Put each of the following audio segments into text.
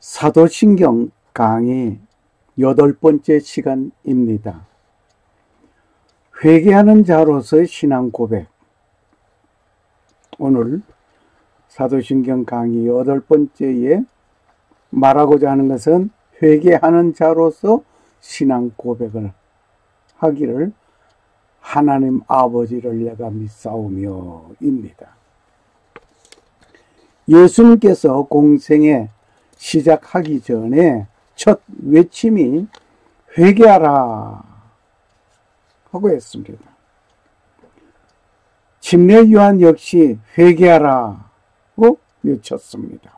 사도신경 강의 8번째 시간입니다. 회개하는 자로서의 신앙 고백. 오늘 사도신경 강의 8번째에 말하고자 하는 것은 회개하는 자로서 신앙 고백을 하기를 하나님 아버지를 내가 믿사오며 입니다. 예수님께서 공생에 시작하기 전에 첫 외침이 회개하라 하고 했습니다. 침례 요한 역시 회개하라고 외쳤습니다.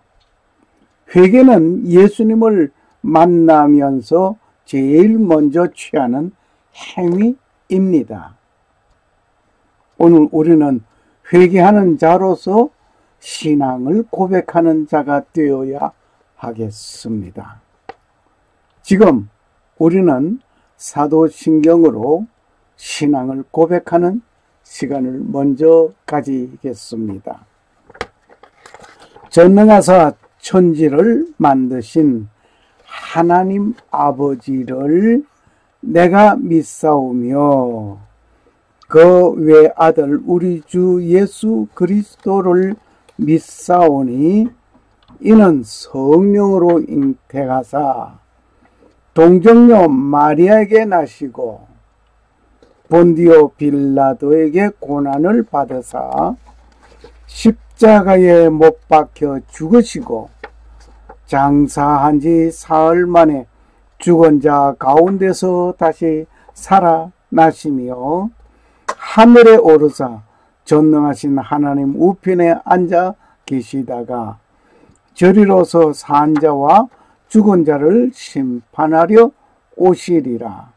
회개는 예수님을 만나면서 제일 먼저 취하는 행위입니다. 오늘 우리는 회개하는 자로서 신앙을 고백하는 자가 되어야 하겠습니다. 지금 우리는 사도신경으로 신앙을 고백하는 시간을 먼저 가지겠습니다. 전능하사 천지를 만드신 하나님 아버지를 내가 믿사오며 그 외아들 우리 주 예수 그리스도를 믿사오니 이는 성령으로 잉태하사 동정녀 마리아에게 나시고 본디오 빌라도에게 고난을 받으사 십자가에 못 박혀 죽으시고 장사한 지 사흘 만에 죽은 자 가운데서 다시 살아나시며 하늘에 오르사 전능하신 하나님 우편에 앉아 계시다가 저리로서 산 자와 죽은 자를 심판하려 오시리라.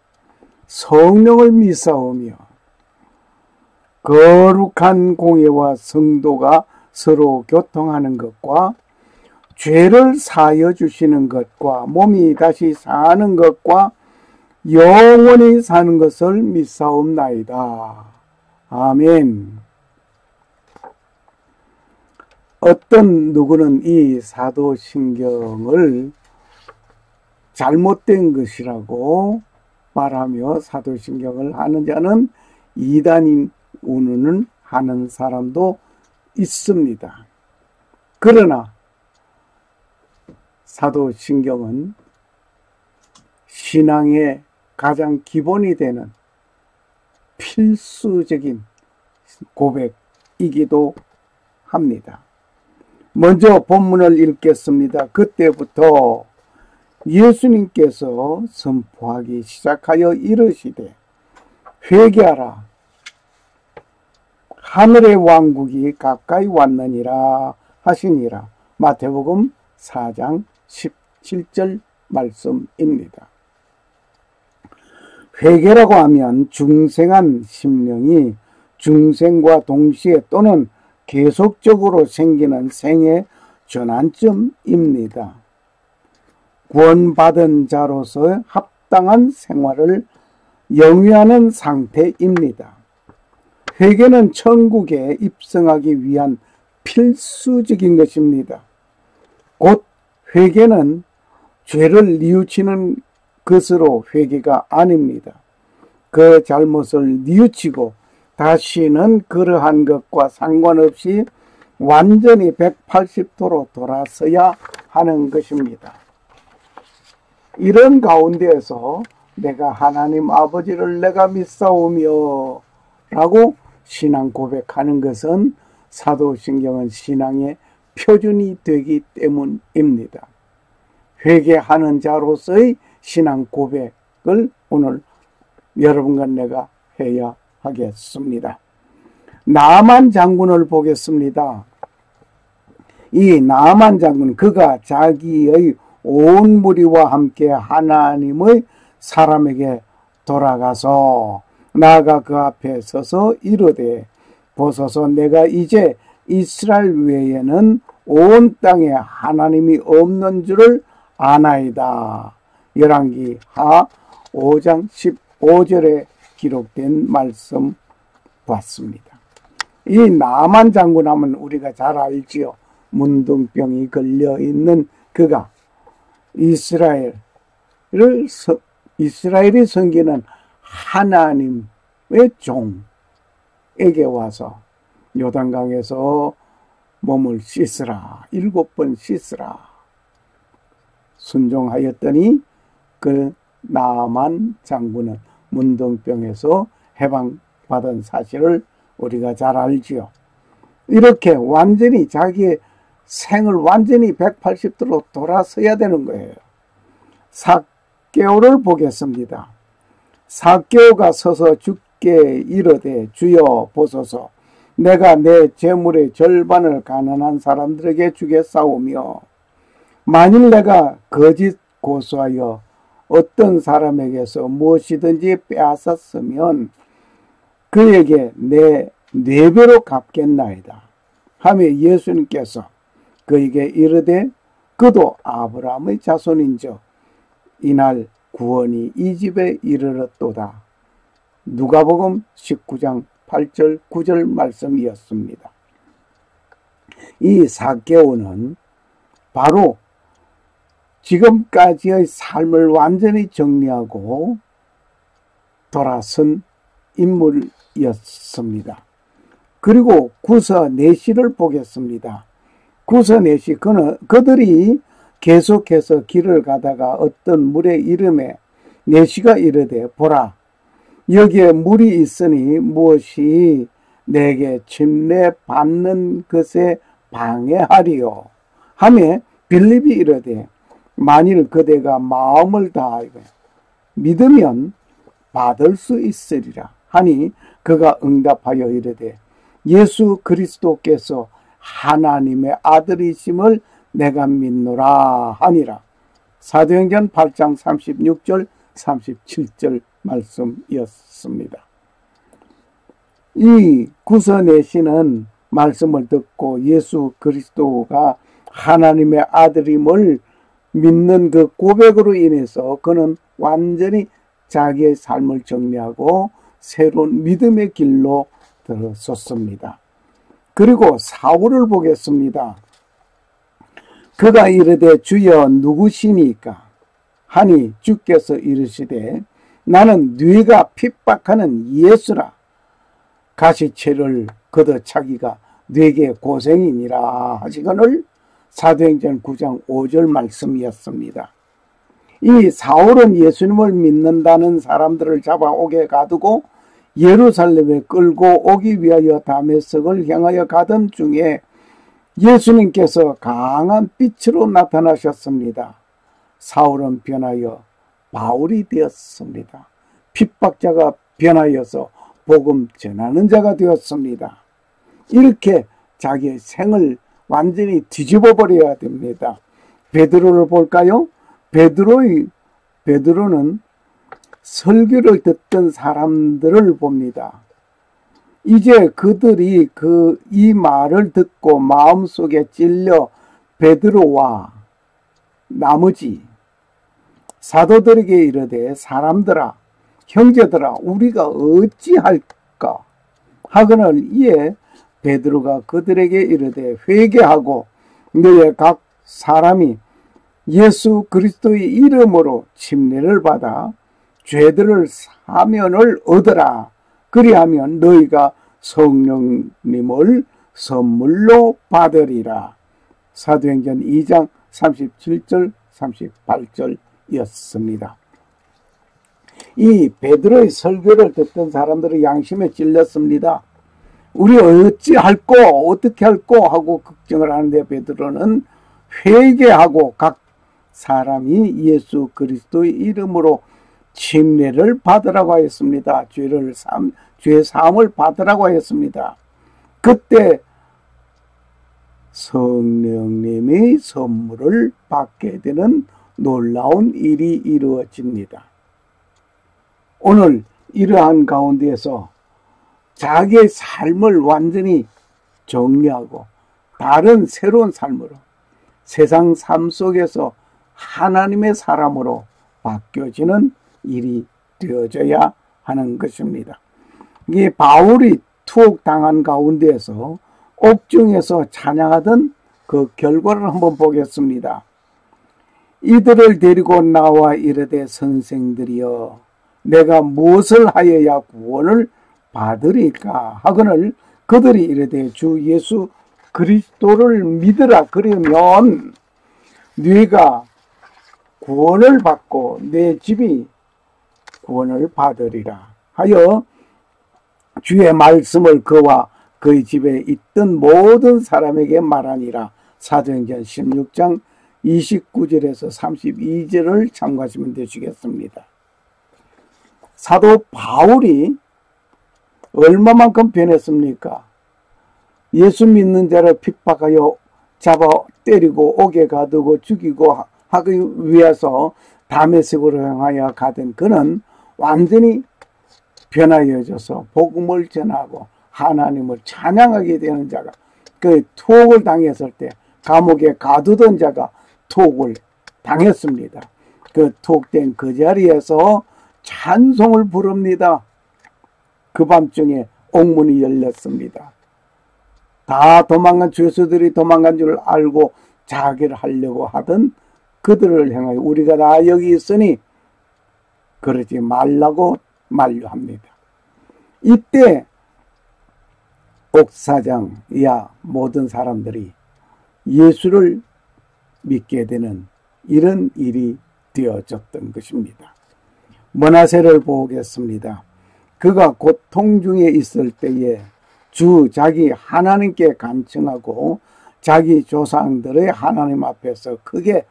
성령을 믿사오며 거룩한 공예와 성도가 서로 교통하는 것과 죄를 사하여 주시는 것과 몸이 다시 사는 것과 영원히 사는 것을 믿사옵나이다. 아멘. 어떤 누구는 이 사도신경을 잘못된 것이라고 말하며 사도신경을 하는 자는 이단인 운운을 하는 사람도 있습니다. 그러나 사도신경은 신앙의 가장 기본이 되는 필수적인 고백이기도 합니다. 먼저 본문을 읽겠습니다. 그때부터 예수님께서 선포하기 시작하여 이르시되 회개하라 하늘의 왕국이 가까이 왔느니라 하시니라. 마태복음 4장 17절 말씀입니다. 회개라고 하면 중생한 심령이 중생과 동시에 또는 계속적으로 생기는 생의 전환점입니다. 구원받은 자로서 합당한 생활을 영위하는 상태입니다. 회개는 천국에 입성하기 위한 필수적인 것입니다. 곧 회개는 죄를 뉘우치는 것으로 회개가 아닙니다. 그 잘못을 뉘우치고 다시는 그러한 것과 상관없이 완전히 180도로 돌아서야 하는 것입니다. 이런 가운데에서 내가 하나님 아버지를 내가 믿사오며 라고 신앙 고백하는 것은 사도신경은 신앙의 표준이 되기 때문입니다. 회개하는 자로서의 신앙 고백을 오늘 여러분과 내가 해야 하겠습니다. 나만 장군을 보겠습니다. 이 나만 장군, 그가 자기의 온 무리와 함께 하나님의 사람에게 돌아가서 나아가 그 앞에 서서 이르되 보소서 내가 이제 이스라엘 외에는 온 땅에 하나님이 없는 줄을 아나이다. 열왕기 하 5장 15절에 기록된 말씀 봤습니다. 이 나만 장군 하면 우리가 잘 알지요. 문둥병이 걸려있는 그가 이스라엘이 섬기는 하나님의 종에게 와서 요단강에서 몸을 씻으라. 7번 씻으라. 순종하였더니 그 나만 장군은 문둥병에서 해방받은 사실을 우리가 잘 알지요. 이렇게 완전히 자기의 생을 완전히 180도로 돌아서야 되는 거예요. 삭개오를 보겠습니다. 삭개오가 서서 주께 이르되 주여 보소서 내가 내 재물의 절반을 가난한 사람들에게 주겠사오며 만일 내가 거짓 고소하여 어떤 사람에게서 무엇이든지 빼앗았으면 그에게 내 4배로 갚겠나이다 하며 예수님께서 그에게 이르되 그도 아브라함의 자손인즉 이날 구원이 이 집에 이르렀도다. 누가복음 19장 8절 9절 말씀이었습니다. 이 삭개오는 바로 지금까지의 삶을 완전히 정리하고 돌아선 인물이었습니다. 그리고 구서 내시를 보겠습니다. 구서 내시 그들이 계속해서 길을 가다가 어떤 물의 이름에 내시가 이르되 보라 여기에 물이 있으니 무엇이 내게 침례 받는 것에 방해하리요 하며 빌립이 이르되 만일 그대가 마음을 다하여 믿으면 받을 수 있으리라 하니 그가 응답하여 이르되 예수 그리스도께서 하나님의 아들이심을 내가 믿노라 하니라. 사도행전 8장 36절 37절 말씀이었습니다. 이 구서내시는 말씀을 듣고 예수 그리스도가 하나님의 아들임을 믿는 그 고백으로 인해서 그는 완전히 자기의 삶을 정리하고 새로운 믿음의 길로 들어섰습니다. 그리고 사울을 보겠습니다. 그가 이르되 주여 누구시니까 하니 주께서 이르시되 나는 네가 핍박하는 예수라. 가시체를 걷어차기가 네게 고생이니라 하시거늘 사도행전 9장 5절 말씀이었습니다. 이 사울은 예수님을 믿는다는 사람들을 잡아오게 가두고 예루살렘에 끌고 오기 위하여 다메섹을 향하여 가던 중에 예수님께서 강한 빛으로 나타나셨습니다. 사울은 변하여 바울이 되었습니다. 핍박자가 변하여서 복음 전하는 자가 되었습니다. 이렇게 자기의 생을 완전히 뒤집어 버려야 됩니다. 베드로를 볼까요? 베드로는 설교를 듣던 사람들을 봅니다. 이제 그들이 이 말을 듣고 마음속에 찔려 베드로와 나머지 사도들에게 이르되 사람들아 형제들아 우리가 어찌할까 하거늘 이에 베드로가 그들에게 이르되 회개하고 너희 각 사람이 예수 그리스도의 이름으로 침례를 받아 죄들을 사면을 얻으라. 그리하면 너희가 성령님을 선물로 받으리라. 사도행전 2장 37절 38절이었습니다. 이 베드로의 설교를 듣던 사람들의 양심에 찔렸습니다. 우리 어찌 할꼬 어떻게 할꼬 하고 걱정을 하는데 베드로는 회개하고 각 사람이 예수 그리스도의 이름으로 침례를 받으라고 하였습니다. 죄 사함을 받으라고 하였습니다. 그때 성령님의 선물을 받게 되는 놀라운 일이 이루어집니다. 오늘 이러한 가운데에서 자기의 삶을 완전히 정리하고 다른 새로운 삶으로 세상 삶 속에서 하나님의 사람으로 바뀌어지는 일이 되어져야 하는 것입니다. 이게 바울이 투옥당한 가운데에서 옥중에서 찬양하던 그 결과를 한번 보겠습니다. 이들을 데리고 나와 이르되 선생들이여 내가 무엇을 하여야 구원을 받으리까 하거늘 그들이 이르되 주 예수 그리스도를 믿으라. 그러면 네가 구원을 받고 내 집이 구원을 받으리라 하여 주의 말씀을 그와 그의 집에 있던 모든 사람에게 말하니라. 사도행전 16장 29절에서 32절을 참고하시면 되시겠습니다. 사도 바울이 얼마만큼 변했습니까? 예수 믿는 자를 핍박하여 잡아 때리고 옥에 가두고 죽이고 하기 위해서 다메섹으로 향하여 가던 그는 완전히 변화해져서 복음을 전하고 하나님을 찬양하게 되는 자가, 그 투옥을 당했을 때 감옥에 가두던 자가 투옥을 당했습니다. 그 투옥된 그 자리에서 찬송을 부릅니다. 그 밤중에 옥문이 열렸습니다. 다 도망간 죄수들이 도망간 줄 알고 자기를 하려고 하던 그들을 향하여 우리가 다 여기 있으니 그러지 말라고 만류합니다. 이때 옥사장 이하 모든 사람들이 예수를 믿게 되는 이런 일이 되어졌던 것입니다. 므낫세를 보겠습니다. 그가 고통 중에 있을 때에 자기 하나님께 간청하고 자기 조상들의 하나님 앞에서 크게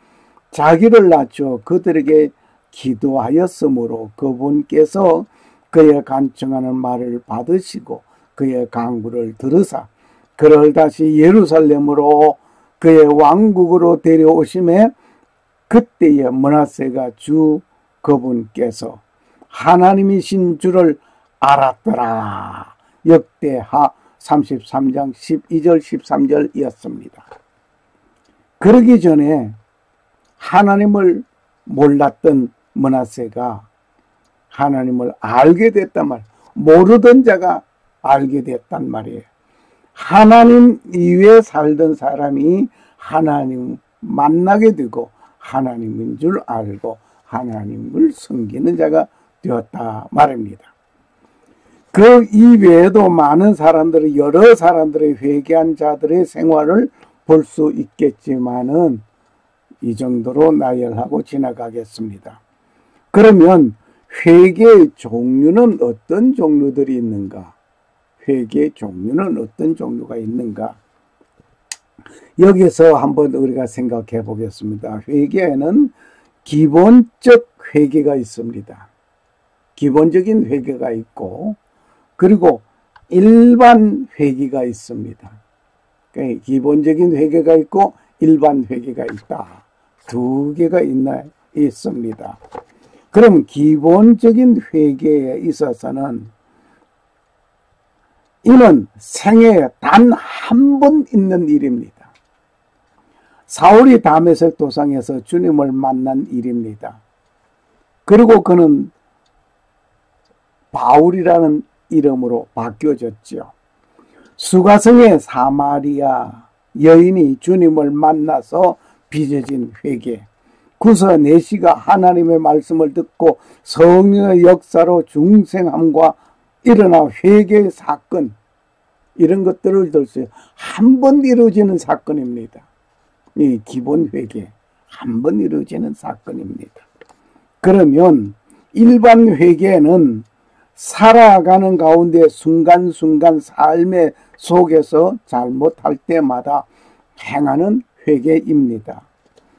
자기를 낮춰 그들에게 기도하였으므로 그분께서 그의 간청하는 말을 받으시고 그의 간구를 들으사 그를 다시 예루살렘으로 그의 왕국으로 데려오심에 그때에 므낫세가 그분께서 하나님이신 줄을 알았더라. 역대하 33장 12절 13절이었습니다. 그러기 전에 하나님을 몰랐던 므낫세가 하나님을 알게 됐단 말이에요. 모르던 자가 알게 됐단 말이에요. 하나님 이외에 살던 사람이 하나님 만나게 되고 하나님인 줄 알고 하나님을 섬기는 자가 되었다 말입니다. 그 이외에도 많은 사람들이 여러 사람들의 회개한 자들의 생활을 볼 수 있겠지만은 이 정도로 나열하고 지나가겠습니다. 그러면 회개의 종류는 어떤 종류들이 있는가? 회개의 종류는 어떤 종류가 있는가? 여기서 한번 우리가 생각해 보겠습니다. 회개에는 기본적 회개가 있습니다. 기본적인 회개가 있고 그리고 일반 회개가 있습니다. 그러니까 기본적인 회개가 있고 일반 회개가 있다. 두 개가 있습니다. 그럼 기본적인 회개에 있어서는 이는 생애에 단 한 번 있는 일입니다. 사울이 다메섹 도상에서 주님을 만난 일입니다. 그리고 그는 바울이라는 이름으로 바뀌어졌죠. 수가성의 사마리아 여인이 주님을 만나서 빚어진 회개, 구서 내시가 하나님의 말씀을 듣고 성령의 역사로 중생함과 일어나 회개의 사건, 이런 것들을 들 수 한 번 이루어지는 사건입니다. 이 기본 회개, 한 번 이루어지는 사건입니다. 그러면 일반 회개는 살아가는 가운데 순간순간 삶의 속에서 잘못할 때마다 행하는 회개입니다.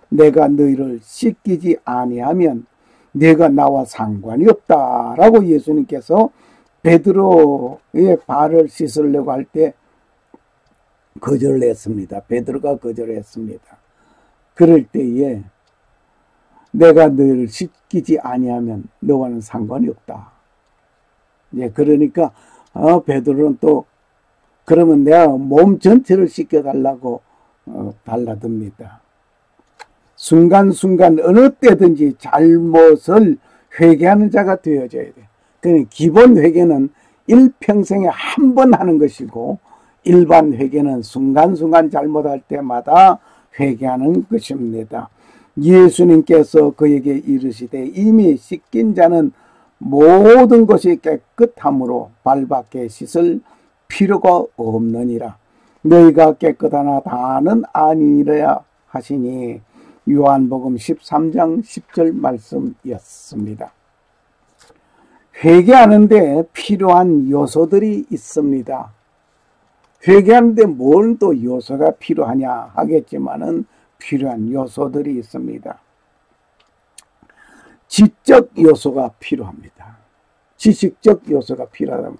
내가 너희를 씻기지 아니하면 내가 나와 상관이 없다라고 예수님께서 베드로의 발을 씻으려고 할 때 거절을 했습니다. 베드로가 거절했습니다. 그럴 때에 내가 너희를 씻기지 아니하면 너와는 상관이 없다. 그러니까 베드로는 또 그러면 내가 몸 전체를 씻겨달라고 달라듭니다. 순간순간 어느 때든지 잘못을 회개하는 자가 되어져야 돼. 그러니까 기본 회개는 일평생에 한 번 하는 것이고 일반 회개는 순간순간 잘못할 때마다 회개하는 것입니다. 예수님께서 그에게 이르시되 이미 씻긴 자는 모든 것이 깨끗함으로 발밖에 씻을 필요가 없느니라. 너희가 깨끗하나 다는 아니라 하시니 요한복음 13장 10절 말씀이었습니다. 회개하는데 필요한 요소들이 있습니다. 회개하는데 뭘 또 요소가 필요하냐 하겠지만은 필요한 요소들이 있습니다. 지적 요소가 필요합니다. 지식적 요소가 필요하다면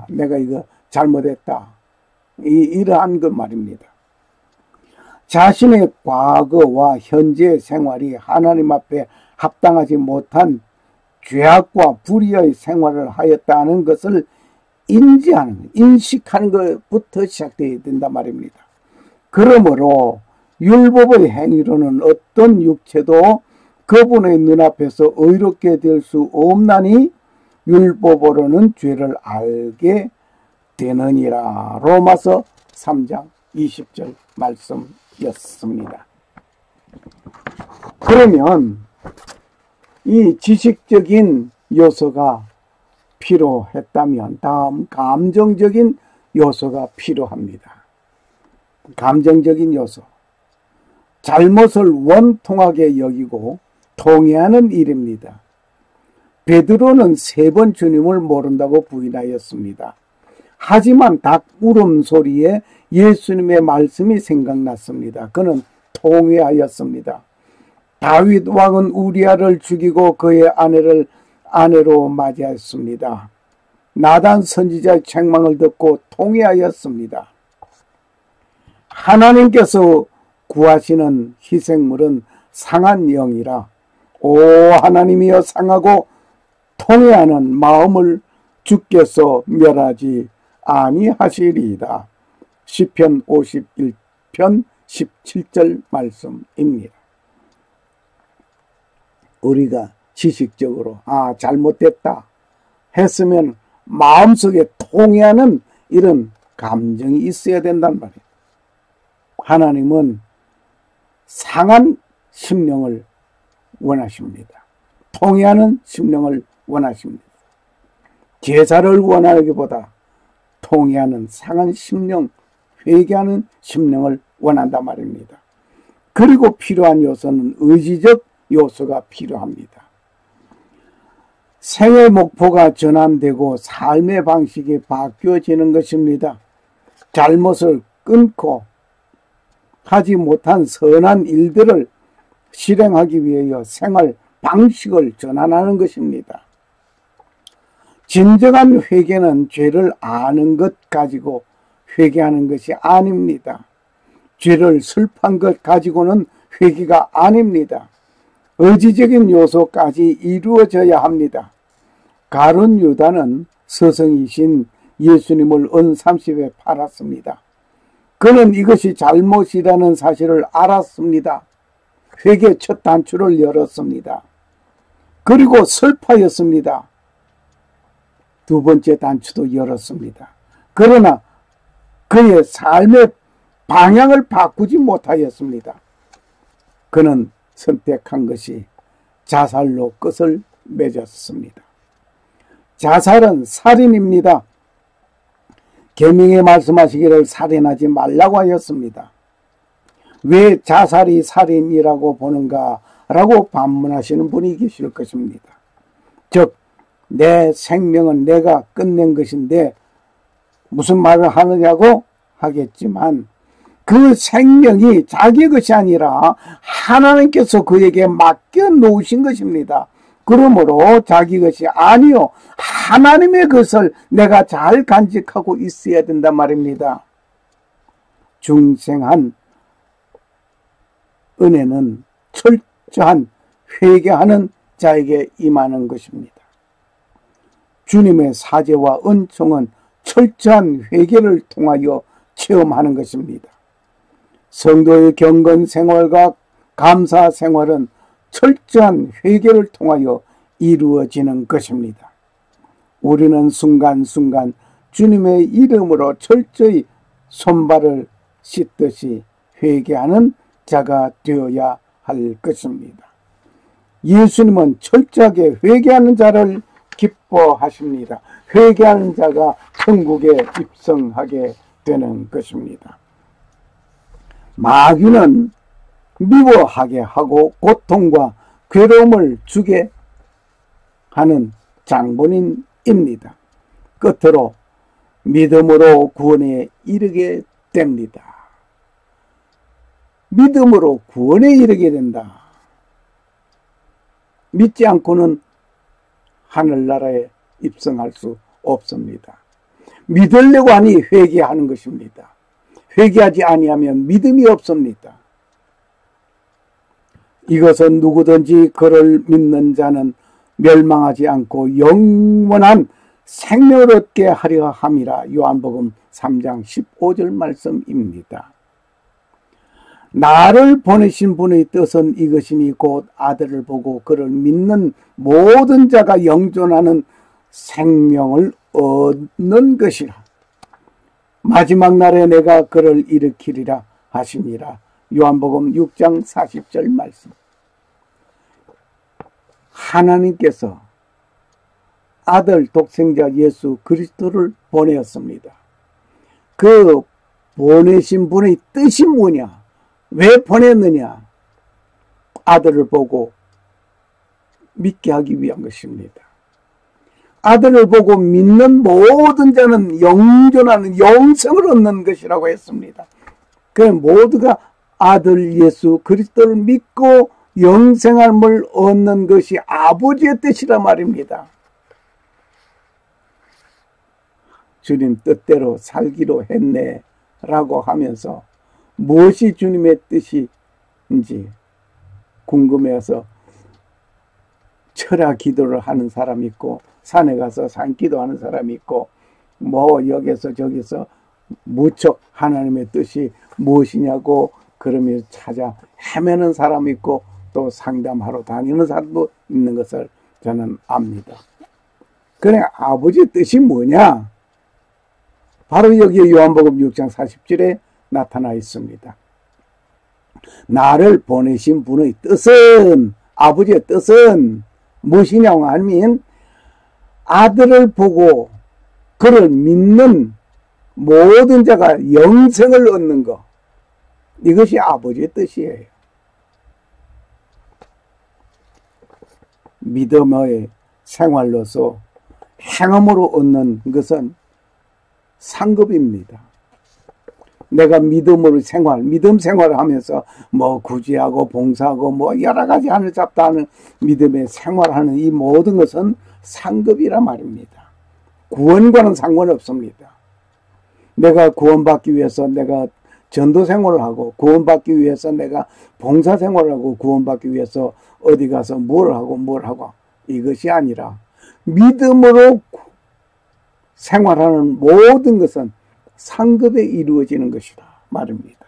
내가 이거 잘못했다. 이러한 것 말입니다. 자신의 과거와 현재의 생활이 하나님 앞에 합당하지 못한 죄악과 불의의 생활을 하였다는 것을 인식하는 것부터 시작되어야 된단 말입니다. 그러므로 율법의 행위로는 어떤 육체도 그분의 눈앞에서 의롭게 될 수 없나니 율법으로는 죄를 알게 되느니라. 로마서 3장 20절 말씀이었습니다. 그러면 이 지식적인 요소가 필요했다면 다음 감정적인 요소가 필요합니다. 감정적인 요소. 잘못을 원통하게 여기고 통회하는 일입니다. 베드로는 3번 주님을 모른다고 부인하였습니다. 하지만 닭 울음소리에 예수님의 말씀이 생각났습니다. 그는 통회하였습니다. 다윗 왕은 우리아를 죽이고 그의 아내를 아내로 맞이했습니다. 나단 선지자의 책망을 듣고 통회하였습니다. 하나님께서 구하시는 희생물은 상한 영이라 오 하나님이여 상하고 통회하는 마음을 주께서 멸하지 아니하시리이다. 시편 51편 17절 말씀입니다. 우리가 지식적으로 잘못됐다 했으면 마음속에 통회하는 이런 감정이 있어야 된단 말이에요. 하나님은 상한 심령을 원하십니다. 통회하는 심령을 원하십니다. 제사를 원하기보다 통회하는 상한 심령, 회개하는 심령을 원한단 말입니다. 그리고 필요한 요소는 의지적 요소가 필요합니다. 생의 목표가 전환되고 삶의 방식이 바뀌어지는 것입니다. 잘못을 끊고 하지 못한 선한 일들을 실행하기 위하여 생활 방식을 전환하는 것입니다. 진정한 회개는 죄를 아는 것 가지고 회개하는 것이 아닙니다. 죄를 슬퍼한 것 가지고는 회개가 아닙니다. 의지적인 요소까지 이루어져야 합니다. 가룟 유다는 스승이신 예수님을 은 30에 팔았습니다. 그는 이것이 잘못이라는 사실을 알았습니다. 회개 첫 단추를 열었습니다. 그리고 슬퍼했습니다. 두 번째 단추도 열었습니다. 그러나 그의 삶의 방향을 바꾸지 못하였습니다. 그는 선택한 것이 자살로 끝을 맺었습니다. 자살은 살인입니다. 계명에 말씀하시기를 살인하지 말라고 하였습니다. 왜 자살이 살인이라고 보는가 라고 반문하시는 분이 계실 것입니다. 즉 내 생명은 내가 끝낸 것인데 무슨 말을 하느냐고 하겠지만 그 생명이 자기 것이 아니라 하나님께서 그에게 맡겨 놓으신 것입니다. 그러므로 자기 것이 아니요 하나님의 것을 내가 잘 간직하고 있어야 된단 말입니다. 중생한 은혜는 철저한 회개하는 자에게 임하는 것입니다. 주님의 사죄와 은총은 철저한 회개를 통하여 체험하는 것입니다. 성도의 경건 생활과 감사 생활은 철저한 회개를 통하여 이루어지는 것입니다. 우리는 순간순간 주님의 이름으로 철저히 손발을 씻듯이 회개하는 자가 되어야 할 것입니다. 예수님은 철저하게 회개하는 자를 기뻐하십니다. 회개하는 자가 천국에 입성하게 되는 것입니다. 마귀는 미워하게 하고 고통과 괴로움을 주게 하는 장본인입니다. 끝으로 믿음으로 구원에 이르게 됩니다. 믿음으로 구원에 이르게 된다. 믿지 않고는 하늘나라에 입성할 수 없습니다. 믿으려고 하니 회개하는 것입니다. 회개하지 아니하면 믿음이 없습니다. 이것은 누구든지 그를 믿는 자는 멸망하지 않고 영원한 생명을 얻게 하려 함이라. 요한복음 3장 15절 말씀입니다. 나를 보내신 분의 뜻은 이것이니 곧 아들을 보고 그를 믿는 모든 자가 영존하는 생명을 얻는 것이라. 마지막 날에 내가 그를 일으키리라 하시니라. 요한복음 6장 40절 말씀. 하나님께서 아들 독생자 예수 그리스도를 보내었습니다. 그 보내신 분의 뜻이 뭐냐? 왜 보냈느냐? 아들을 보고 믿게 하기 위한 것입니다. 아들을 보고 믿는 모든 자는 영존하는 영생을 얻는 것이라고 했습니다. 그 모두가 아들 예수 그리스도를 믿고 영생함을 얻는 것이 아버지의 뜻이라 말입니다. 주님 뜻대로 살기로 했네 라고 하면서 무엇이 주님의 뜻인지 궁금해서 철야 기도를 하는 사람이 있고 산에 가서 산기도하는 사람이 있고 뭐 여기서 저기서 무척 하나님의 뜻이 무엇이냐고 그러며 찾아 헤매는 사람이 있고 또 상담하러 다니는 사람도 있는 것을 저는 압니다. 그래 아버지의 뜻이 뭐냐? 바로 여기 요한복음 6장 40절에 나타나 있습니다. 나를 보내신 분의 뜻은 아버지의 뜻은 무엇이냐고 하면 아들을 보고 그를 믿는 모든 자가 영생을 얻는 것, 이것이 아버지의 뜻이에요. 믿음의 생활로서 행함으로 얻는 것은 상급입니다. 내가 믿음으로 믿음 생활을 하면서 뭐 구제하고 봉사하고 뭐 여러 가지 하늘 잡다 하는 믿음의 생활하는 이 모든 것은 상급이라 말입니다. 구원과는 상관없습니다. 내가 구원받기 위해서 내가 전도 생활을 하고 구원받기 위해서 내가 봉사 생활을 하고 구원받기 위해서 어디 가서 뭘 하고 이것이 아니라 믿음으로 생활하는 모든 것은 상급에 이루어지는 것이다 말입니다.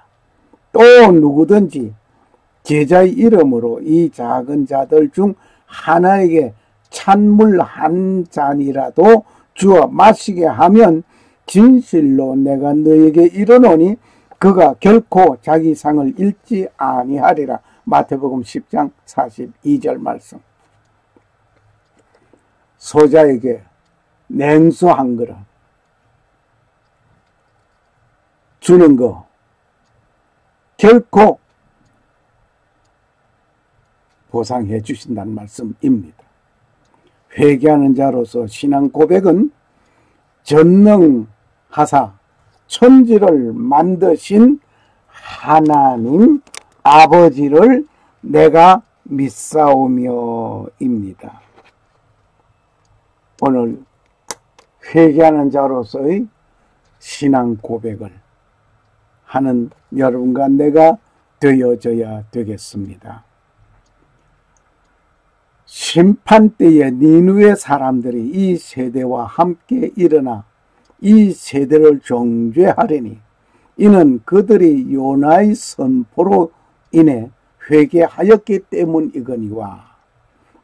또 누구든지 제자의 이름으로 이 작은 자들 중 하나에게 찬물 한 잔이라도 주어 마시게 하면 진실로 내가 너에게 이르노니 그가 결코 자기 상을 잃지 아니하리라. 마태복음 10장 42절 말씀. 소자에게 냉수 한 그릇 주는 거 결코 보상해 주신다는 말씀입니다. 회개하는 자로서 신앙 고백은 전능하사 천지를 만드신 하나님 아버지를 내가 믿사오며입니다. 오늘 회개하는 자로서의 신앙 고백을 하는 여러분과 내가 되어져야 되겠습니다. 심판 때에 니느웨 사람들이 이 세대와 함께 일어나 이 세대를 정죄하리니 이는 그들이 요나의 선포로 인해 회개하였기 때문이거니와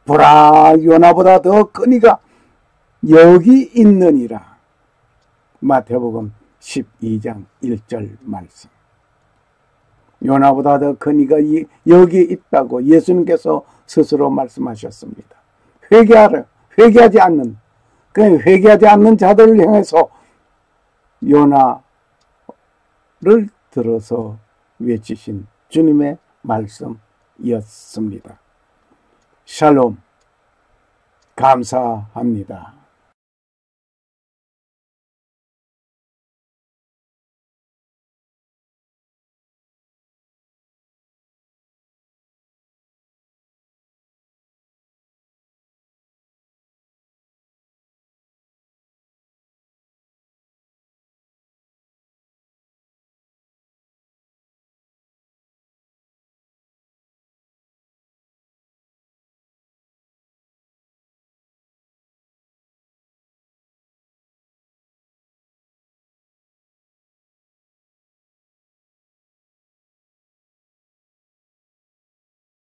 보라 요나보다 더 큰 이가 여기 있느니라. 마태복음 12장 1절 말씀. 요나보다 더 큰 이가 여기 있다고 예수님께서 스스로 말씀하셨습니다. 회개하라. 회개하지 않는, 그 회개하지 않는 자들을 향해서 요나를 들어서 외치신 주님의 말씀이었습니다. 샬롬. 감사합니다.